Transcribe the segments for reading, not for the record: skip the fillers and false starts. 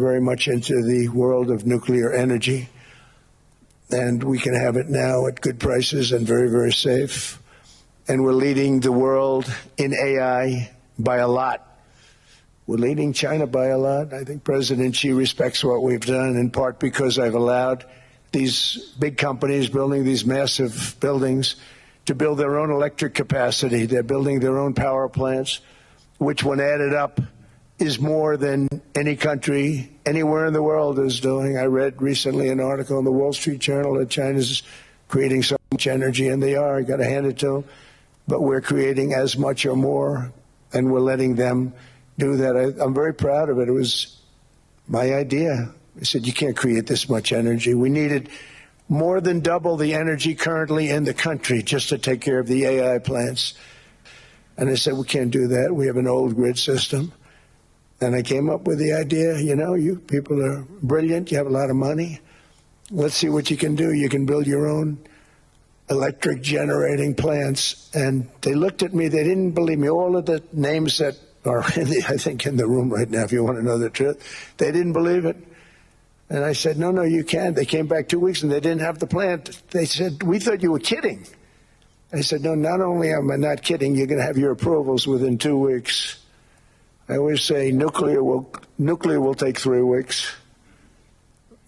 very much into the world of nuclear energy, and we can have it now at good prices and very, very safe. And we're leading the world in AI by a lot. We're leading China by a lot. I think President Xi respects what we've done, in part because I've allowed these big companies building these massive buildings to build their own electric capacity. They're building their own power plants, which when added up is more than any country anywhere in the world is doing. I read recently an article in the Wall Street Journal that China's creating so much energy, and they are. I got to hand it to them. But we're creating as much or more, and we're letting them do that. I'm very proud of it. It was my idea. I said, you can't create this much energy. We needed more than double the energy currently in the country just to take care of the AI plants. And I said, we can't do that. We have an old grid system. And I came up with the idea, you know, you people are brilliant. You have a lot of money. Let's see what you can do. You can build your own electric generating plants. And they looked at me. They didn't believe me. All of the names that are, I think, in the room right now, if you want to know the truth, they didn't believe it. And I said, no, you can't. They came back 2 weeks and they didn't have the plant. They said, we thought you were kidding. I said, no, not only am I not kidding, you're going to have your approvals within 2 weeks. I always say nuclear will take 3 weeks.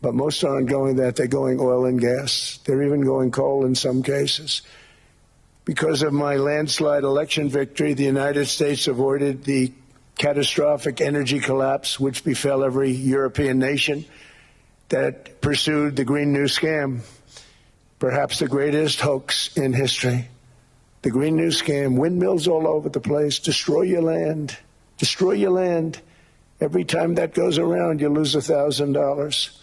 But most aren't going that. They're going oil and gas. They're even going coal in some cases. Because of my landslide election victory, the United States avoided the catastrophic energy collapse which befell every European nation that pursued the Green New Scam, perhaps the greatest hoax in history. The Green New Scam, windmills all over the place, destroy your land, destroy your land. Every time that goes around, you lose $1,000.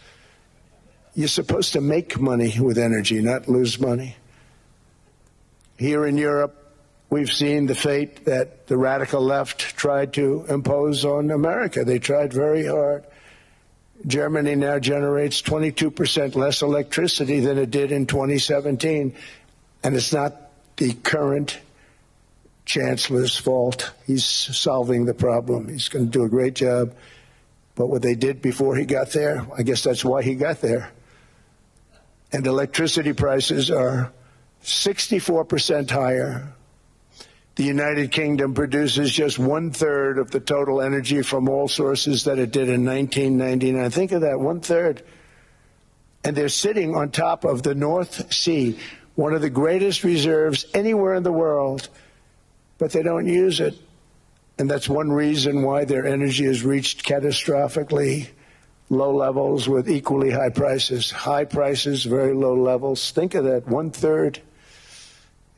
You're supposed to make money with energy, not lose money. Here in Europe, we've seen the fate that the radical left tried to impose on America. They tried very hard. Germany now generates 22% less electricity than it did in 2017. And it's not the current chancellor's fault. He's solving the problem. He's going to do a great job. But what they did before he got there, I guess that's why he got there. And electricity prices are 64% higher. The United Kingdom produces just 1/3 of the total energy from all sources that it did in 1999. Think of that, 1/3. And they're sitting on top of the North Sea, one of the greatest reserves anywhere in the world, but they don't use it. And that's one reason why their energy has reached catastrophically low levels with equally high prices. High prices, very low levels. Think of that, 1/3.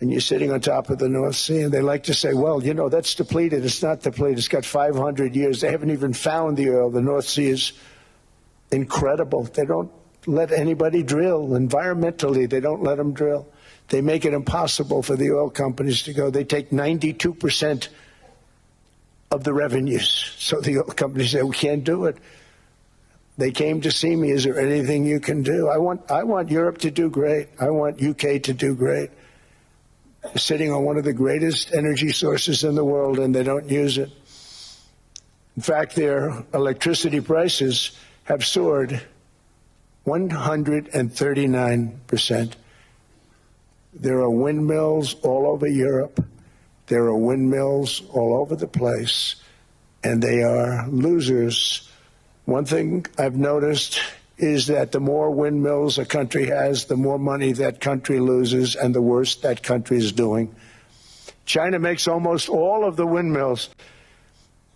And you're sitting on top of the North Sea, and they like to say, well, you know, that's depleted. It's not depleted. It's got 500 years. They haven't even found the oil. The North Sea is incredible. They don't let anybody drill. Environmentally, they don't let them drill. They make it impossible for the oil companies to go. They take 92% of the revenues. So the oil companies say, we can't do it. They came to see me. Is there anything you can do? I want Europe to do great. I want UK to do great. They're sitting on one of the greatest energy sources in the world, and they don't use it. In fact, their electricity prices have soared 139%. There are windmills all over Europe. There are windmills all over the place, and they are losers. One thing I've noticed is that the more windmills a country has, the more money that country loses and the worse that country is doing. China makes almost all of the windmills,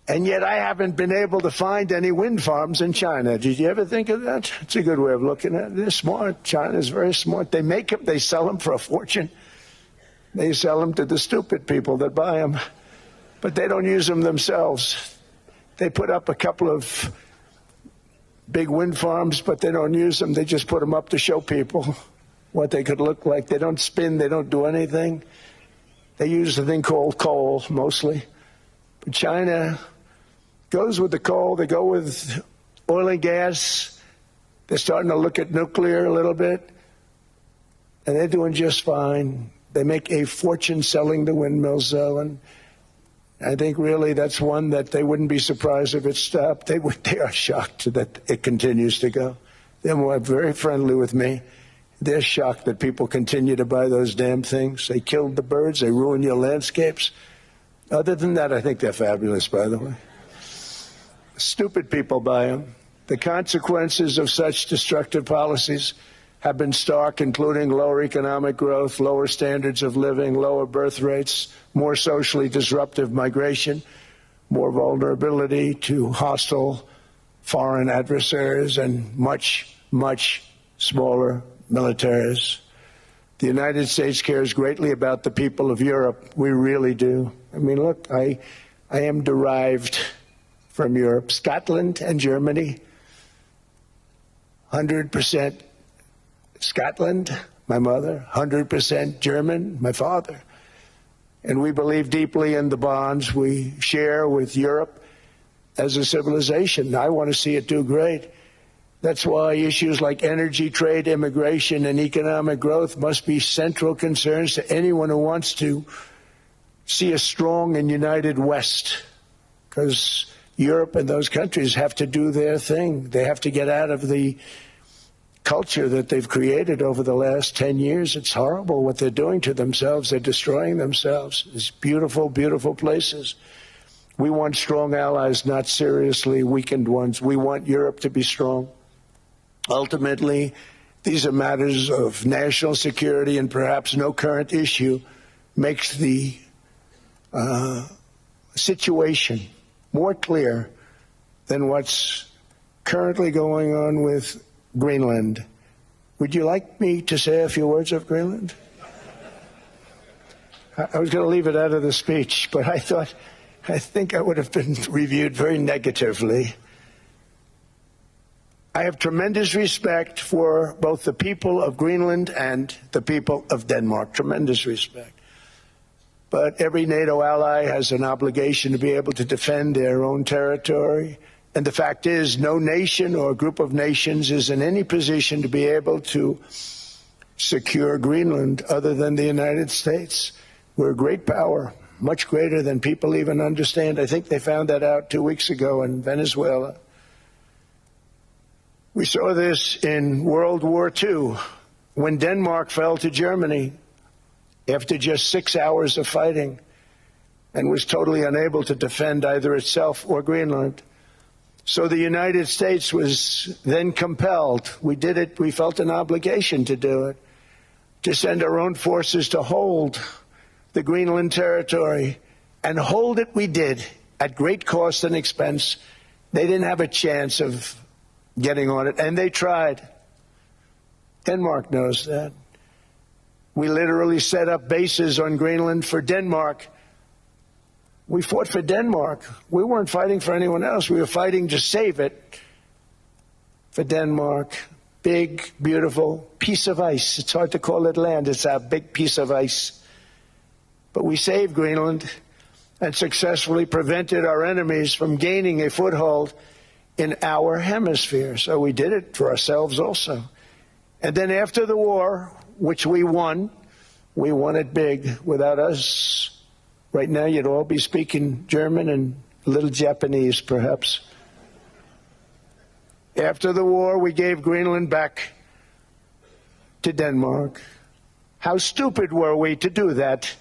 and yet I haven't been able to find any wind farms in China. Did you ever think of that? It's a good way of looking at it. They're smart. China is very smart. They make them, they sell them for a fortune. They sell them to the stupid people that buy them, but they don't use them themselves. They put up a couple of big wind farms, but they don't use them. They just put them up to show people what they could look like. They don't spin. They don't do anything. They use a thing called coal, mostly. But China goes with the coal. They go with oil and gas. They're starting to look at nuclear a little bit, and they're doing just fine. They make a fortune selling the windmills, though, and I think really that's one that they wouldn't be surprised if it stopped. They are shocked that it continues to go. They're very friendly with me. They're shocked that people continue to buy those damn things. They killed the birds. They ruined your landscapes. Other than that, I think they're fabulous, by the way. Stupid people buy them. The consequences of such destructive policies have been stark, including lower economic growth, lower standards of living, lower birth rates, more socially disruptive migration, more vulnerability to hostile foreign adversaries, and much, much smaller militaries. The United States cares greatly about the people of Europe. We really do. I mean, look, I am derived from Europe, Scotland and Germany, 100% Scotland, my mother, 100% German, my father. And we believe deeply in the bonds we share with Europe as a civilization. I want to see it do great. That's why issues like energy, trade, immigration, and economic growth must be central concerns to anyone who wants to see a strong and united West, because Europe and those countries have to do their thing. They have to get out of the culture that they've created over the last 10 years. It's horrible what they're doing to themselves. They're destroying themselves. It's beautiful, beautiful places. We want strong allies, not seriously weakened ones. We want Europe to be strong. Ultimately, these are matters of national security, and perhaps no current issue makes the situation more clear than what's currently going on with Greenland. Would you like me to say a few words of Greenland? I was going to leave it out of the speech, but I think I would have been reviewed very negatively. I have tremendous respect for both the people of Greenland and the people of Denmark, tremendous respect. But every NATO ally has an obligation to be able to defend their own territory. And the fact is, no nation or group of nations is in any position to be able to secure Greenland other than the United States. We're a great power, much greater than people even understand. I think they found that out 2 weeks ago in Venezuela. We saw this in World War II, when Denmark fell to Germany after just 6 hours of fighting and was totally unable to defend either itself or Greenland. So the United States was then compelled, we did it, we felt an obligation to do it, to send our own forces to hold the Greenland territory, and hold it we did at great cost and expense. They didn't have a chance of getting on it, and they tried. Denmark knows that. We literally set up bases on Greenland for Denmark. We fought for Denmark. We weren't fighting for anyone else. We were fighting to save it for Denmark. Big, beautiful piece of ice. It's hard to call it land. It's a big piece of ice. But we saved Greenland and successfully prevented our enemies from gaining a foothold in our hemisphere. So we did it for ourselves also. And then after the war, which we won it big. Without us, right now you'd all be speaking German and a little Japanese, perhaps. After the war, we gave Greenland back to Denmark. How stupid were we to do that?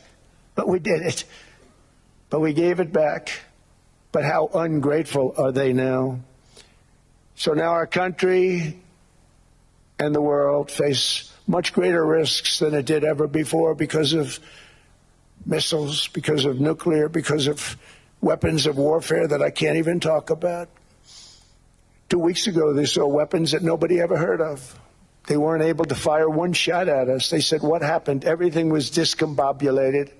But we did it. But we gave it back. But how ungrateful are they now? So now our country and the world face much greater risks than it did ever before because of missiles, because of nuclear, because of weapons of warfare that I can't even talk about. 2 weeks ago, they saw weapons that nobody ever heard of. They weren't able to fire one shot at us. They said, what happened? Everything was discombobulated.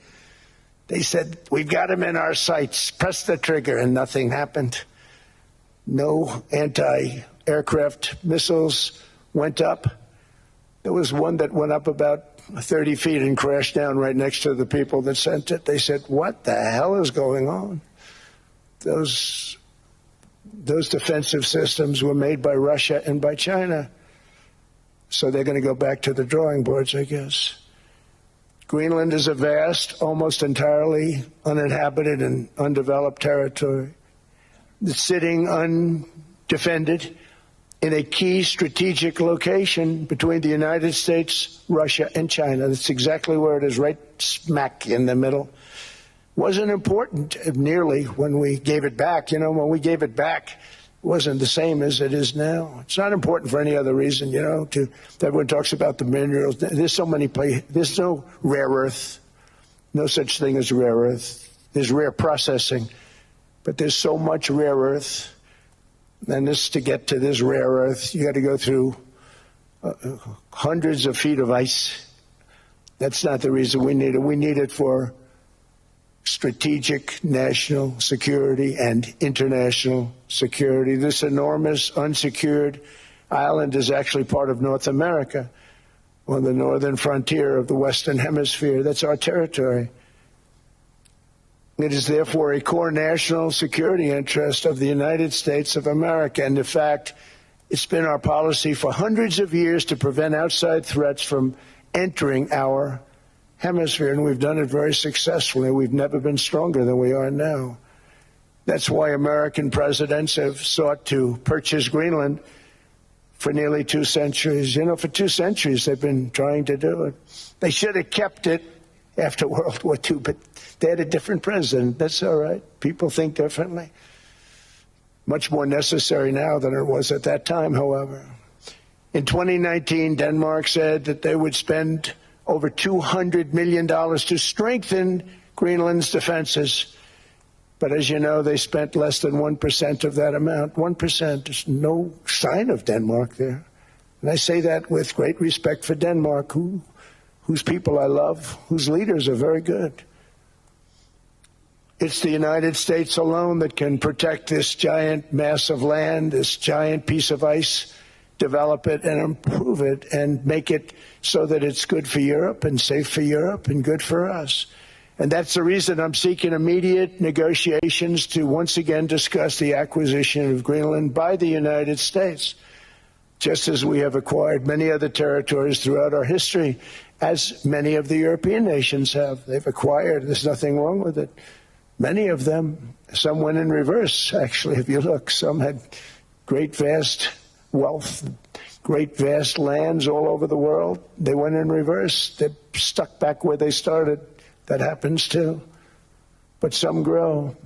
They said, we've got them in our sights. Press the trigger, and nothing happened. No anti-aircraft missiles went up. There was one that went up about 30 feet and crashed down right next to the people that sent it. They said, what the hell is going on? Those defensive systems were made by Russia and by China. So they're going to go back to the drawing boards, I guess. Greenland is a vast, almost entirely uninhabited and undeveloped territory that's sitting undefended in a key strategic location between the United States, Russia, and China. That's exactly where it is, right smack in the middle. Wasn't important nearly when we gave it back. You know, when we gave it back, it wasn't the same as it is now. It's not important for any other reason, you know. Everyone talks about the minerals. There's so many places. There's no rare earth, no such thing as rare earth. There's rare processing, but there's so much rare earth. And this, to get to this rare earth, you got to go through hundreds of feet of ice. That's not the reason we need it. We need it for strategic national security and international security. This enormous unsecured island is actually part of North America, on the northern frontier of the Western Hemisphere. That's our territory. It is therefore a core national security interest of the United States of America. And in fact, it's been our policy for hundreds of years to prevent outside threats from entering our hemisphere, and we've done it very successfully. We've never been stronger than we are now. That's why American presidents have sought to purchase Greenland for nearly 2 centuries. You know, for 2 centuries they've been trying to do it. They should have kept it after World War II, but they had a different president. That's all right. People think differently. Much more necessary now than it was at that time, however. In 2019, Denmark said that they would spend over $200 million to strengthen Greenland's defenses. But as you know, they spent less than 1% of that amount. 1%. There's no sign of Denmark there. And I say that with great respect for Denmark, whose people I love, whose leaders are very good. It's the United States alone that can protect this giant mass of land, this giant piece of ice, develop it and improve it and make it so that it's good for Europe and safe for Europe and good for us. And that's the reason I'm seeking immediate negotiations to once again discuss the acquisition of Greenland by the United States, just as we have acquired many other territories throughout our history, as many of the European nations have. They've acquired. There's nothing wrong with it. Many of them, some went in reverse, actually, if you look. Some had great, vast wealth, great, vast lands all over the world. They went in reverse. They're stuck back where they started. That happens too. But some grow.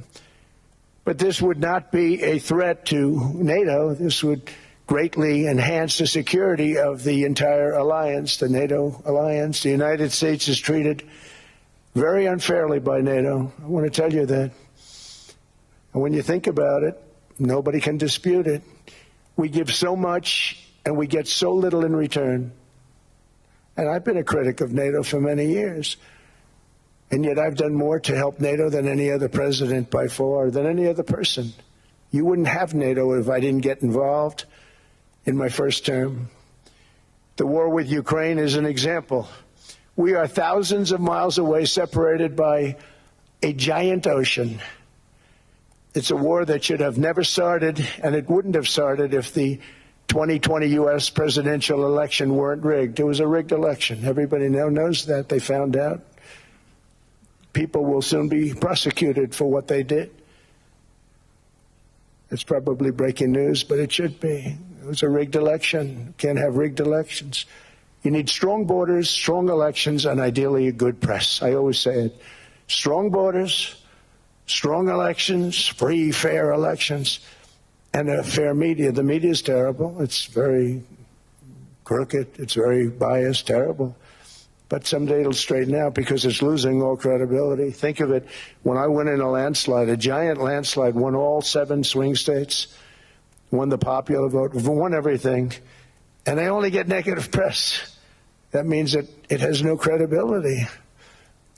But this would not be a threat to NATO. This would greatly enhance the security of the entire alliance, the NATO alliance. The United States is treated very unfairly by NATO. I want to tell you that. And when you think about it, nobody can dispute it. We give so much and we get so little in return. And I've been a critic of NATO for many years. And yet I've done more to help NATO than any other president by far, than any other person. You wouldn't have NATO if I didn't get involved in my first term. The war with Ukraine is an example. We are thousands of miles away, separated by a giant ocean. It's a war that should have never started, and it wouldn't have started if the 2020 U.S. presidential election weren't rigged. It was a rigged election. Everybody now knows that. They found out. People will soon be prosecuted for what they did. It's probably breaking news, but it should be. It was a rigged election. Can't have rigged elections. You need strong borders, strong elections, and ideally a good press. I always say it. Strong borders, strong elections, free, fair elections, and a fair media. The media is terrible. It's very crooked. It's very biased, terrible. But someday it'll straighten out because it's losing all credibility. Think of it. When I went in a landslide, a giant landslide, won all 7 swing states, won the popular vote, won everything, and they only get negative press. That means that it has no credibility.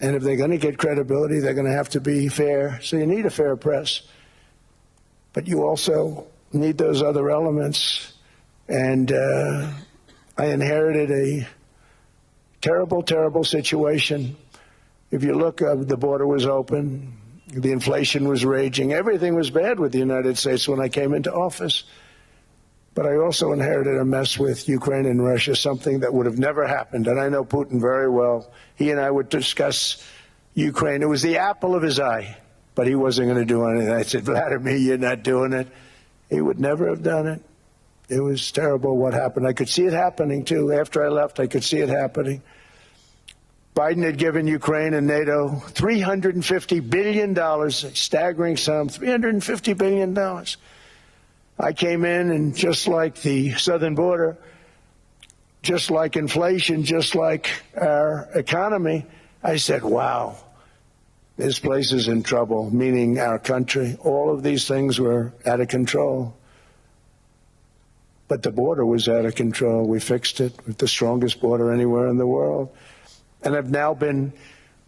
And if they're going to get credibility, they're going to have to be fair. So you need a fair press. But you also need those other elements. And I inherited a terrible, terrible situation. If you look, the border was open. The inflation was raging. Everything was bad with the United States when I came into office. But I also inherited a mess with Ukraine and Russia, something that would have never happened. And I know Putin very well. He and I would discuss Ukraine. It was the apple of his eye, but he wasn't going to do anything. I said, Vladimir, you're not doing it. He would never have done it. It was terrible what happened. I could see it happening, too. After I left, I could see it happening. Biden had given Ukraine and NATO $350 billion, a staggering sum, $350 billion. I came in, and just like the southern border, just like inflation, just like our economy, I said, wow, this place is in trouble, meaning our country. All of these things were out of control. But the border was out of control. We fixed it with the strongest border anywhere in the world. And I've now been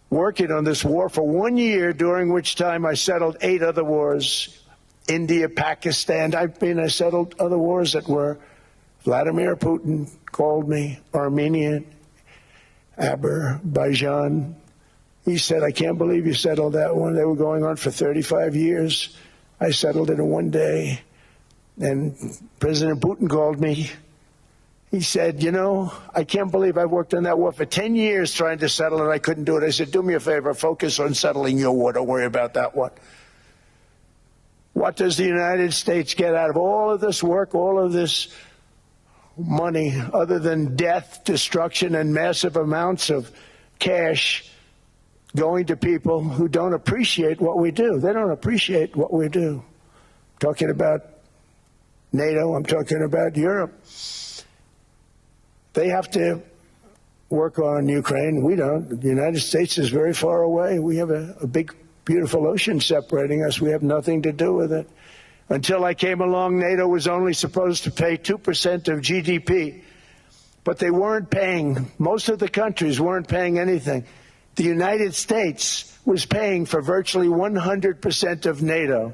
working on this war for 1 year, during which time I settled 8 other wars. India, Pakistan. I settled other wars that were. Vladimir Putin called me, Armenia, Azerbaijan. He said, I can't believe you settled that one. They were going on for 35 years. I settled it in 1 day. And President Putin called me. He said, you know, I can't believe I've worked on that war for 10 years trying to settle it. I couldn't do it. I said, do me a favor, focus on settling your war. Don't worry about that one. What does the United States get out of all of this work, all of this money, other than death, destruction, and massive amounts of cash going to people who don't appreciate what we do? They don't appreciate what we do. I'm talking about NATO. I'm talking about Europe. They have to work on Ukraine. We don't. The United States is very far away. We have a big, beautiful ocean separating us. We have nothing to do with it. Until I came along, NATO was only supposed to pay 2% of GDP. But they weren't paying. Most of the countries weren't paying anything. The United States was paying for virtually 100% of NATO.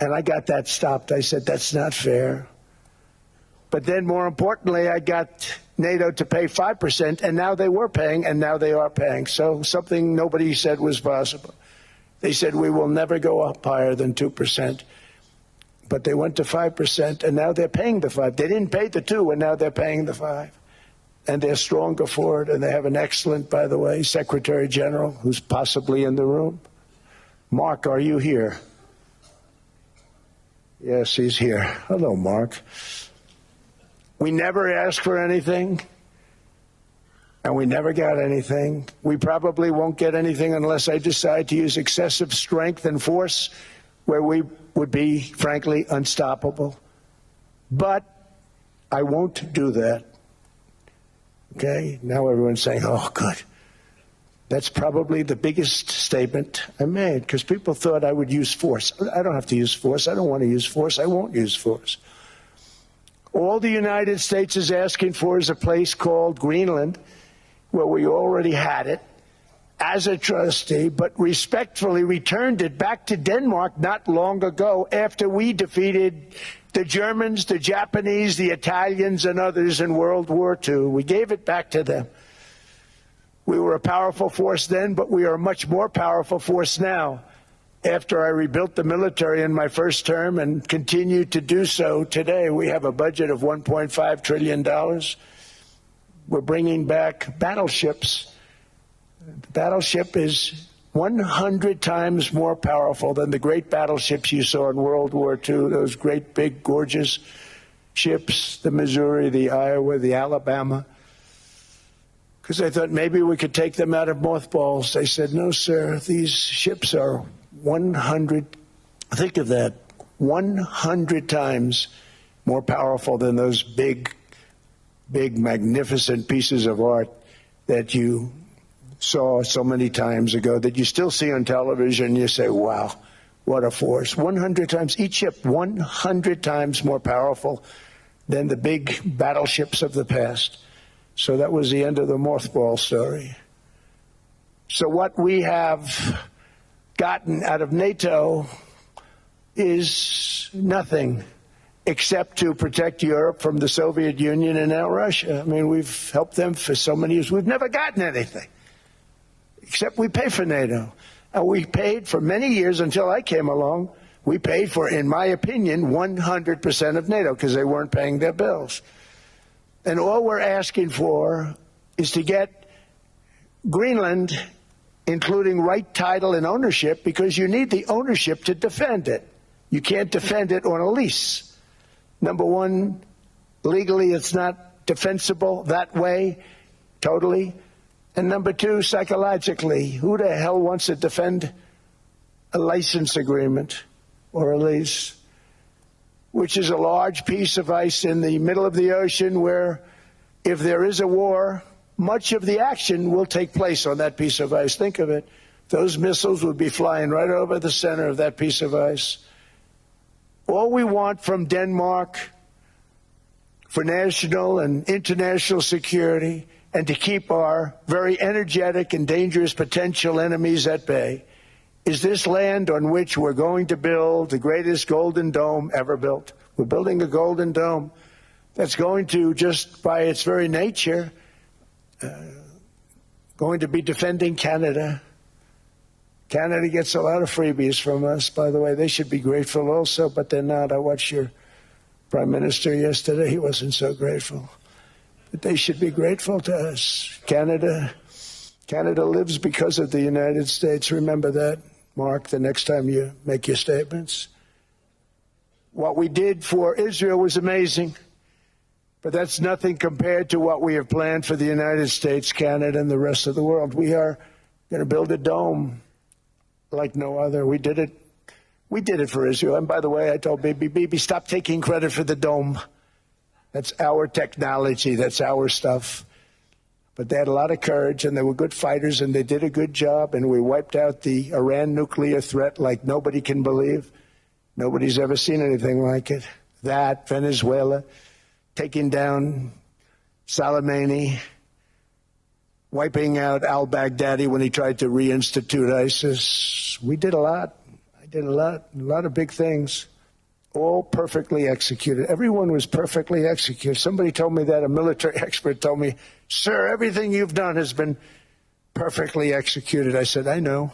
And I got that stopped. I said, that's not fair. But then, more importantly, I got NATO to pay 5%, and now they were paying, and now they are paying. So something nobody said was possible. They said, we will never go up higher than 2%. But they went to 5%, and now they're paying the 5. They didn't pay the 2, and now they're paying the 5. And they're stronger for it, and they have an excellent, by the way, Secretary General, who's possibly in the room. Mark, are you here? Yes, he's here. Hello, Mark. We never asked for anything, and we never got anything. We probably won't get anything unless I decide to use excessive strength and force, where we would be, frankly, unstoppable. But I won't do that. Okay? Now everyone's saying, oh, good. That's probably the biggest statement I made, because people thought I would use force. I don't have to use force. I don't want to use force. I won't use force. All the United States is asking for is a place called Greenland, where we already had it as a trustee, but respectfully returned it back to Denmark not long ago, after we defeated the Germans, the Japanese, the Italians, and others in World War II. We gave it back to them. We were a powerful force then, but we are a much more powerful force now, after I rebuilt the military in my first term and continue to do so today. We have a budget of $1.5 trillion. We're bringing back battleships. The battleship is 100 times more powerful than the great battleships you saw in World War II, those great, big, gorgeous ships, the Missouri, the Iowa, the Alabama. Because I thought maybe we could take them out of mothballs. They said, no, sir, these ships are 100, think of that, 100 times more powerful than those big, magnificent pieces of art that you saw so many times ago, that you still see on television. You say, wow, what a force. 100 times, each ship 100 times more powerful than the big battleships of the past. So that was the end of the mothball story. So what we have gotten out of NATO is nothing except to protect Europe from the Soviet Union and now Russia. I mean, we've helped them for so many years. We've never gotten anything, except we pay for NATO. And we paid for many years, until I came along, We paid for, in my opinion, 100% of NATO because they weren't paying their bills. And all we're asking for is to get Greenland, including right title and ownership, because you need the ownership to defend it. You can't defend it on a lease. Number one, legally it's not defensible that way, totally. And number two, psychologically, who the hell wants to defend a license agreement or a lease, which is a large piece of ice in the middle of the ocean where if there is a war, much of the action will take place on that piece of ice. Think of it. Those missiles would be flying right over the center of that piece of ice. All we want from Denmark for national and international security and to keep our very energetic and dangerous potential enemies at bay is this land on which we're going to build the greatest golden dome ever built. We're building a golden dome that's going to, just by its very nature, going to be defending Canada. Canada gets a lot of freebies from us, by the way. They should be grateful also, but they're not. I watched your Prime Minister yesterday. He wasn't so grateful. But they should be grateful to us. Canada lives because of the United States. Remember that, Mark, the next time you make your statements. What we did for Israel was amazing, but that's nothing compared to what we have planned for the United States, Canada, and the rest of the world. We are going to build a dome like no other. We did it for Israel. And by the way, I told Bibi, stop taking credit for the dome. That's our technology. That's our stuff. But they had a lot of courage, and they were good fighters, and they did a good job, and we wiped out the Iran nuclear threat like nobody can believe. Nobody's ever seen anything like it. That, Venezuela, taking down Soleimani, wiping out al-Baghdadi when he tried to reinstitute ISIS. We did a lot. I did a lot of big things, all perfectly executed. Everyone was perfectly executed. Somebody told me that, a military expert told me, sir, everything you've done has been perfectly executed. I said, I know.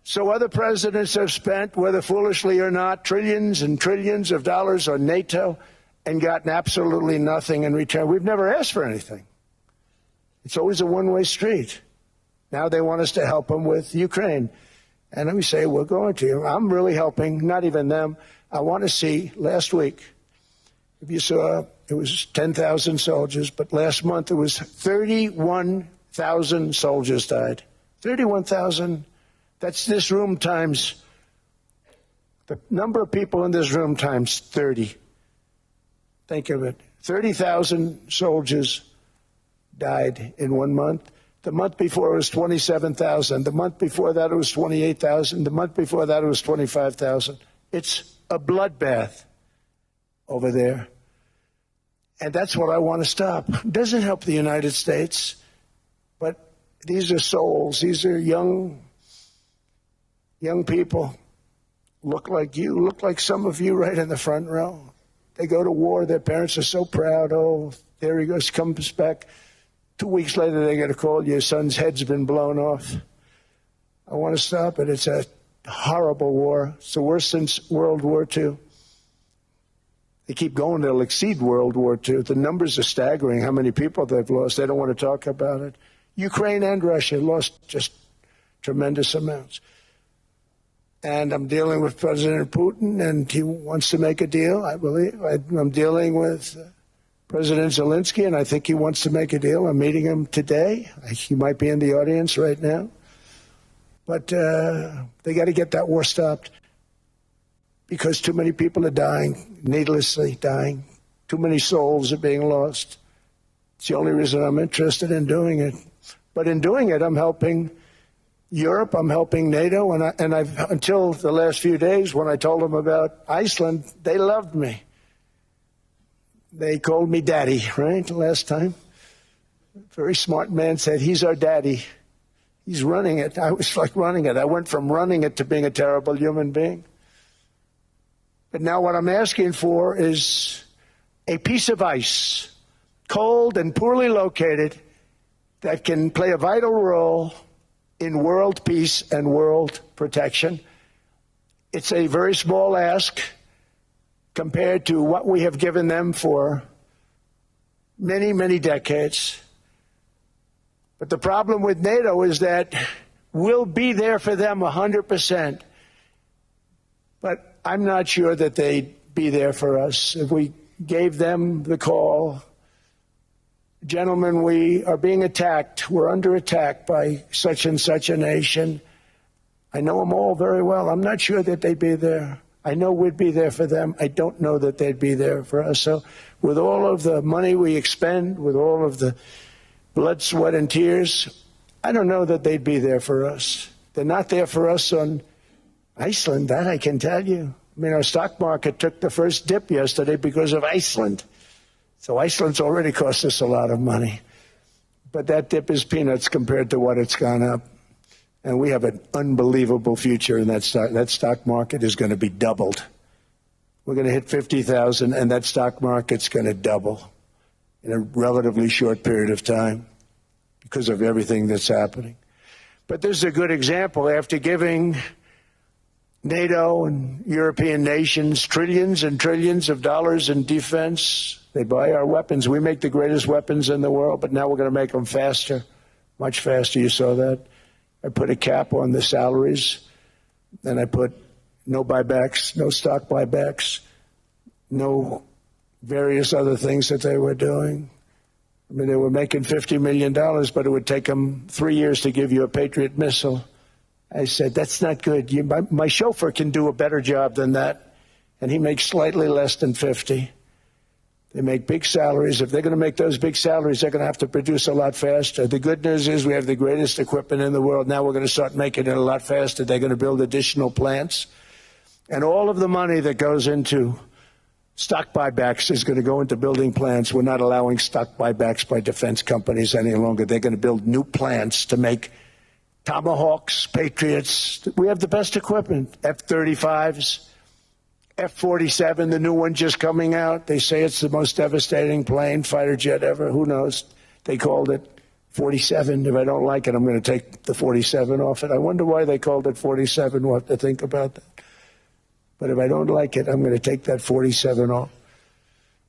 So other presidents have spent, whether foolishly or not, trillions and trillions of dollars on NATO and gotten absolutely nothing in return. We've never asked for anything. It's always a one-way street. Now they want us to help them with Ukraine. And let me say, we're going to. I'm really helping, not even them. I want to see, last week, if you saw, it was 10,000 soldiers, but last month it was 31,000 soldiers died. 31,000. That's this room times, the number of people in this room times 30. Think of it. 30,000 soldiers died in 1 month. The month before it was 27,000. The month before that it was 28,000. The month before that it was 25,000. It's a bloodbath over there. And that's what I want to stop. It doesn't help the United States, but these are souls. These are young people. Look like you, look like some of you right in the front row. They go to war. Their parents are so proud. Oh, there he goes, comes back. 2 weeks later, they get a call, your son's head's been blown off. I want to stop it. It's a horrible war. It's the worst since World War II. They keep going, they'll exceed World War II. The numbers are staggering, how many people they've lost. They don't want to talk about it. Ukraine and Russia lost just tremendous amounts. And I'm dealing with President Putin, and he wants to make a deal, I believe. I'm dealing with President Zelensky, and I think he wants to make a deal. I'm meeting him today. He might be in the audience right now. But they got to get that war stopped because too many people are dying, needlessly dying. Too many souls are being lost. It's the only reason I'm interested in doing it. But in doing it, I'm helping Europe, I'm helping NATO, and I've until the last few days when I told them about Iceland, they loved me. They called me daddy, right, last time. A very smart man said, he's our daddy. He's running it. I was like running it. I went from running it to being a terrible human being. But now what I'm asking for is a piece of ice, cold and poorly located, that can play a vital role in world peace and world protection. It's a very small ask compared to what we have given them for many, many decades. But the problem with NATO is that we'll be there for them 100%. But I'm not sure that they'd be there for us. If we gave them the call, gentlemen, we are being attacked. We're under attack by such and such a nation. I know them all very well. I'm not sure that they'd be there. I know we'd be there for them. I don't know that they'd be there for us. So with all of the money we expend, with all of the blood, sweat, and tears, I don't know that they'd be there for us. They're not there for us on Iceland, that I can tell you. I mean, our stock market took the first dip yesterday because of Iceland. So Iceland's already cost us a lot of money. But that dip is peanuts compared to what it's gone up. And we have an unbelievable future in that stock. That stock market is going to be doubled. We're going to hit 50,000, and that stock market's going to double in a relatively short period of time because of everything that's happening. But this is a good example. After giving NATO and European nations trillions and trillions of dollars in defense, they buy our weapons. We make the greatest weapons in the world, but now we're going to make them faster, much faster. You saw that. I put a cap on the salaries, and I put no buybacks, no stock buybacks, no various other things that they were doing. I mean, they were making $50 million, but it would take them 3 years to give you a Patriot missile. I said, that's not good. My chauffeur can do a better job than that, and he makes slightly less than 50. They make big salaries. If they're going to make those big salaries, they're going to have to produce a lot faster. The good news is we have the greatest equipment in the world. Now we're going to start making it a lot faster. They're going to build additional plants. And all of the money that goes into stock buybacks is going to go into building plants. We're not allowing stock buybacks by defense companies any longer. They're going to build new plants to make Tomahawks, Patriots. We have the best equipment, F-35s. F-47, the new one just coming out. They say it's the most devastating plane, fighter jet ever. Who knows? They called it 47. If I don't like it, I'm going to take the 47 off it. I wonder why they called it 47. We'll have to think about that. But if I don't like it, I'm going to take that 47 off.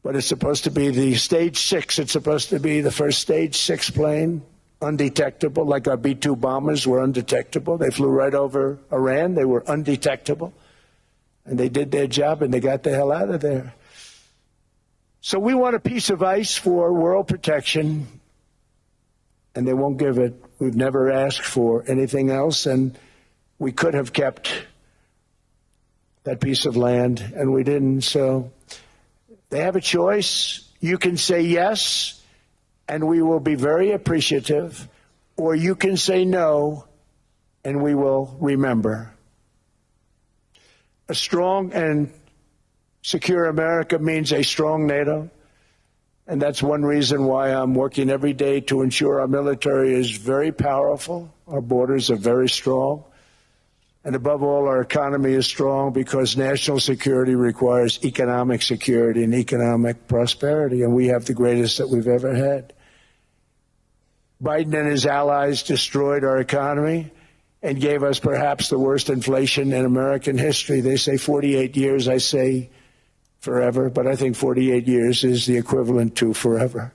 But it's supposed to be the Stage 6. It's supposed to be the first Stage 6 plane, undetectable, like our B-2 bombers were undetectable. They flew right over Iran. They were undetectable. And they did their job, and they got the hell out of there. So we want a piece of ice for world protection, and they won't give it. We've never asked for anything else, and we could have kept that piece of land, and we didn't. So they have a choice. You can say yes, and we will be very appreciative, or you can say no, and we will remember. A strong and secure America means a strong NATO, and that's one reason why I'm working every day to ensure our military is very powerful, our borders are very strong, and above all, our economy is strong because national security requires economic security and economic prosperity, and we have the greatest that we've ever had. Biden and his allies destroyed our economy and gave us perhaps the worst inflation in American history. They say 48 years, I say forever, but I think 48 years is the equivalent to forever.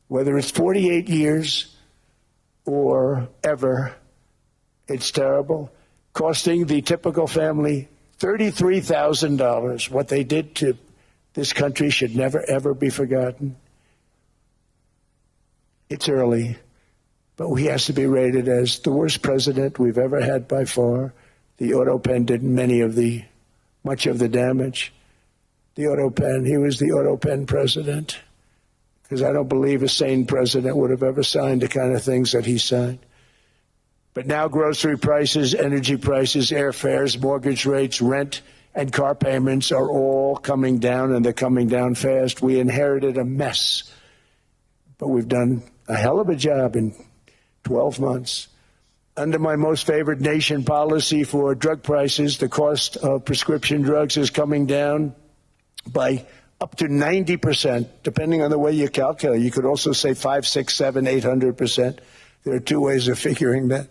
Whether it's 48 years or ever, it's terrible, costing the typical family $33,000. What they did to this country should never, ever be forgotten. It's early, but he has to be rated as the worst president we've ever had by far. The auto pen did much of the damage. The auto pen, he was the auto pen president, because I don't believe a sane president would have ever signed the kind of things that he signed. But now grocery prices, energy prices, airfares, mortgage rates, rent, and car payments are all coming down, and they're coming down fast. We inherited a mess, but we've done a hell of a job in 12 months. Under my most favored nation policy for drug prices, the cost of prescription drugs is coming down by up to 90%, depending on the way you calculate. You could also say 5, 6, 7, 800%. There are two ways of figuring that.